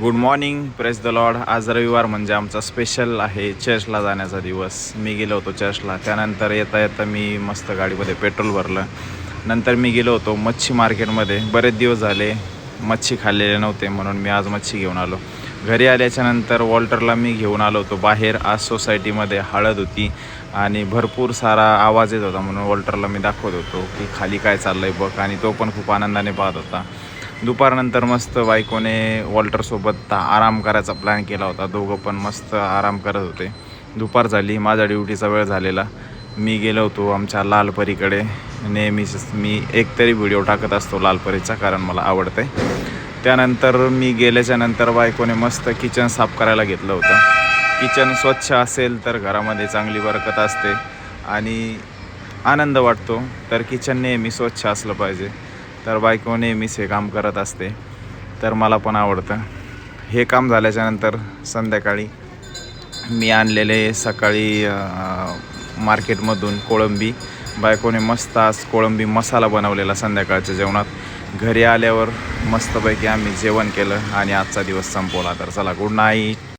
Good morning, press the Lord. आज रविवार म्हणजे आमचा स्पेशल आहे चर्चला जाण्याचा दिवस. मी गेलो होतो चर्चला. त्यानंतर येता येता मी मस्त गाडीमध्ये पेट्रोल भरलं. नंतर मी गेलो होतो मच्छी मार्केटमध्ये. बरेच दिवस झाले मच्छी खाल्लेले नव्हते, म्हणून मी आज मच्छी घेऊन आलो. घरी आल्याच्यानंतर वॉल्टरला मी घेऊन आलो होतो बाहेर. आज सोसायटीमध्ये हळद होती आणि भरपूर सारा आवाज येत होता, म्हणून वॉल्टरला मी दाखवत होतो की खाली काय चाललं आहे बघ. आणि तो पण खूप आनंदाने पाहत होता. दुपारनंतर मस्त बायकोने वॉल्टरसोबत आराम करायचा प्लॅन केला होता. दोघं पण मस्त आराम करत होते. दुपार झाली, माझा ड्युटीचा वेळ झालेला. मी गेलो होतो आमच्या लालपरीकडे. नेहमीच मी एकतरी व्हिडिओ टाकत असतो लालपरीचा, कारण मला आवडतं आहे. त्यानंतर मी गेल्याच्यानंतर बायकोने मस्त किचन साफ करायला घेतलं होतं. किचन स्वच्छ असेल तर घरामध्ये चांगली बरकत असते आणि आनंद वाटतो. तर किचन नेहमी स्वच्छ असलं पाहिजे. तर बायको नेहमीच हे काम करत असते, तर मला पण आवडतं. हे काम झाल्याच्यानंतर संध्याकाळी मी आणलेले सकाळी मार्केटमधून कोळंबी. बायकोने मस्त आज कोळंबी मसाला बनवलेला संध्याकाळच्या जेवणात. घरी आल्यावर मस्तपैकी आम्ही जेवण केलं आणि आजचा दिवस संपवला. तर चला, गुड नाईट.